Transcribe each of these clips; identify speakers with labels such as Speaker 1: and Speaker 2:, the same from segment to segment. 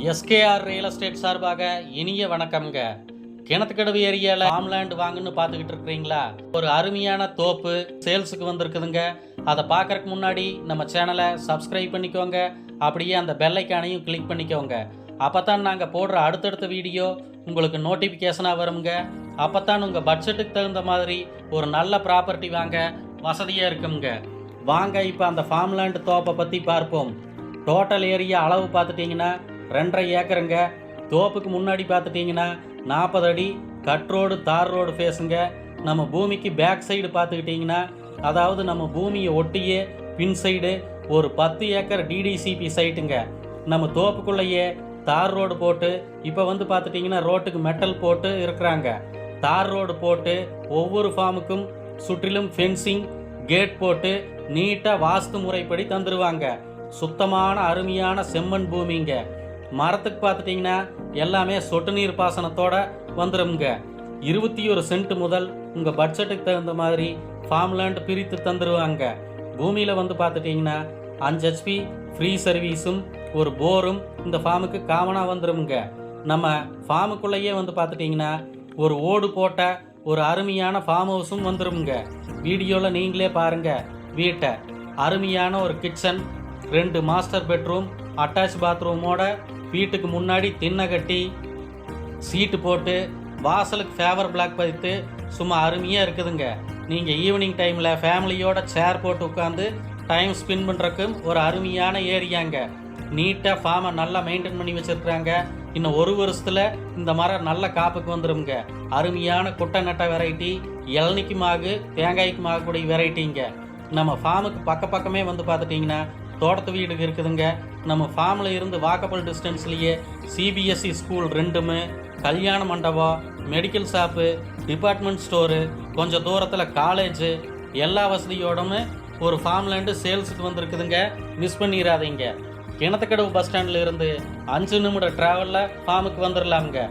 Speaker 1: SKR real estate சார்பாக இனிய வணக்கம்ங்க. கிணத்துக்கடவு ஏரியாவில் ஃபார்ம்லேண்ட் வாங்கன்னு பார்த்துக்கிட்டு இருக்கிறீங்களா? ஒரு அருமையான தோப்பு சேல்ஸுக்கு வந்திருக்குதுங்க. அதை பார்க்கறதுக்கு முன்னாடி நம்ம சேனலை சப்ஸ்கிரைப் பண்ணிக்கோங்க. அப்படியே அந்த பெல் ஐக்கானையும் கிளிக் பண்ணிக்கோங்க. அப்போ தான் நாங்கள் போடுற அடுத்தடுத்த வீடியோ உங்களுக்கு நோட்டிஃபிகேஷனாக வருங்க. அப்போ தான் உங்கள் பட்ஜெட்டுக்கு தகுந்த மாதிரி ஒரு நல்ல ப்ராப்பர்ட்டி வாங்க வசதியாக இருக்குங்க. வாங்க இப்போ அந்த ஃபார்ம்லேண்ட் தோப்பை பற்றி பார்ப்போம். டோட்டல் ஏரியா அளவு பார்த்துட்டிங்கன்னா 2.5 ஏக்கருங்க. தோப்புக்கு முன்னாடி பார்த்துட்டிங்கன்னா 40 அடி கட் ரோடு தார் ரோடு ஃபேஸுங்க. நம்ம பூமிக்கு பேக் சைடு பார்த்துக்கிட்டிங்கன்னா, அதாவது நம்ம பூமியை ஒட்டியே பின் சைடு ஒரு 10 ஏக்கர் டிடிசிபி சைட்டுங்க. நம்ம தோப்புக்குள்ளேயே தார் ரோடு போட்டு இப்போ பார்த்துட்டிங்கன்னா ரோட்டுக்கு மெட்டல் போட்டு இருக்கிறாங்க. தார் ரோடு போட்டு ஒவ்வொரு ஃபார்முக்கும் சுற்றிலும் ஃபென்சிங் கேட் போட்டு நீட்டாக வாஸ்து முறைப்படி தந்துடுவாங்க. சுத்தமான அருமையான செம்மண் பூமிங்க. மரத்துக்கு பார்த்துட்டிங்கன்னா எல்லாமே சொட்டு நீர் பாசனத்தோட வந்துடுங்க. 21 சென்ட் முதல் உங்கள் பட்ஜெட்டுக்கு தகுந்த மாதிரி ஃபார்ம்லேண்ட் பிரித்து தந்துடுவாங்க. பூமியில் பார்த்துட்டிங்கன்னா 5 HP ஃப்ரீ சர்வீஸும் ஒரு போரும் இந்த ஃபார்முக்கு காமனாக வந்துடுங்க. நம்ம ஃபார்முக்குள்ளேயே பார்த்துட்டிங்கன்னா ஒரு ஓடு போட்ட ஒரு அருமையான ஃபார்ம் ஹவுஸும் வந்துடுங்க. வீடியோவில் நீங்களே பாருங்கள் வீட்டை. அருமையான ஒரு கிச்சன், 2 மாஸ்டர் பெட்ரூம், அட்டாச் பாத்ரூமோட வீட்டுக்கு முன்னாடி திண்ணை கட்டி சீட்டு போட்டு வாசலுக்கு ஃபேவர் பிளாக் பதித்து சும்மா அருமையாக இருக்குதுங்க. நீங்கள் ஈவினிங் டைமில் ஃபேமிலியோட சேர் போட்டு உட்காந்து டைம் ஸ்பெண்ட் பண்ணுறக்கும் ஒரு அருமையான ஏரியாங்க. நீட்டாக ஃபார்மை நல்லா மெயின்டைன் பண்ணி வச்சுருக்குறாங்க. இன்னும் 1 வருஷத்தில் இந்த மரம் நல்ல காப்புக்கு வந்துடுங்க. அருமையான குட்டை நட்டை வெரைட்டி, இளநிக்கு மாகு, தேங்காய்க்கு மாகக்கூடிய வெரைட்டிங்க. நம்ம ஃபார்முக்கு பக்கமே பார்த்துட்டிங்கன்னா தோட்டத்து வீடு இருக்குதுங்க. நம்ம ஃபார்மில் இருந்து வாக்கபிள் டிஸ்டன்ஸ்லேயே சிபிஎஸ்சி ஸ்கூல் 2, கல்யாண மண்டபம், மெடிக்கல் ஷாப்பு, டிபார்ட்மெண்ட் ஸ்டோரு, கொஞ்சம் தூரத்தில் காலேஜு, எல்லா வசதியோடமே ஒரு ஃபார்ம்லேண்டு சேல்ஸுக்கு வந்திருக்குதுங்க. மிஸ் பண்ணிடாதீங்க. கிணத்துக்கடவு பஸ் ஸ்டாண்டில் இருந்து 5 நிமிட ட்ராவலில் ஃபார்முக்கு வந்துடலாமுங்க.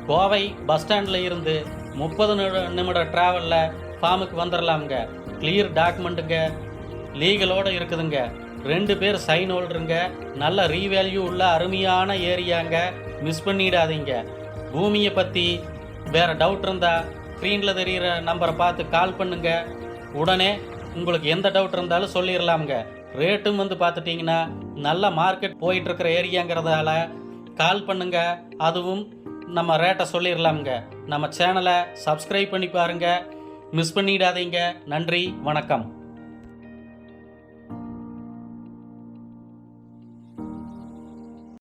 Speaker 1: கோவை பஸ் ஸ்டாண்டில் இருந்து 30 நிமிட ட்ராவலில் ஃபார்முக்கு வந்துடலாமுங்க. கிளியர் டாக்குமெண்ட்டுங்க, லீகலோடு இருக்குதுங்க. 2 பேர் சைன் ஹோல்டருங்க. நல்ல ரீவேல்யூ உள்ள அருமையான ஏரியாங்க. மிஸ் பண்ணிடாதீங்க. பூமியை பற்றி வேறு டவுட் இருந்தால் ஸ்க்ரீனில் தெரிகிற நம்பரை பார்த்து கால் பண்ணுங்க. உடனே உங்களுக்கு எந்த டவுட் இருந்தாலும் சொல்லிடலாமுங்க. ரேட்டும் பார்த்துட்டிங்கன்னா நல்ல மார்க்கெட் போயிட்டுருக்கிற ஏரியாங்கிறதால கால் பண்ணுங்க. அதுவும் நம்ம ரேட்டை சொல்லிடலாமுங்க. நம்ம சேனலை சப்ஸ்கிரைப் பண்ணி பாருங்கள். மிஸ் பண்ணிடாதீங்க. நன்றி, வணக்கம்.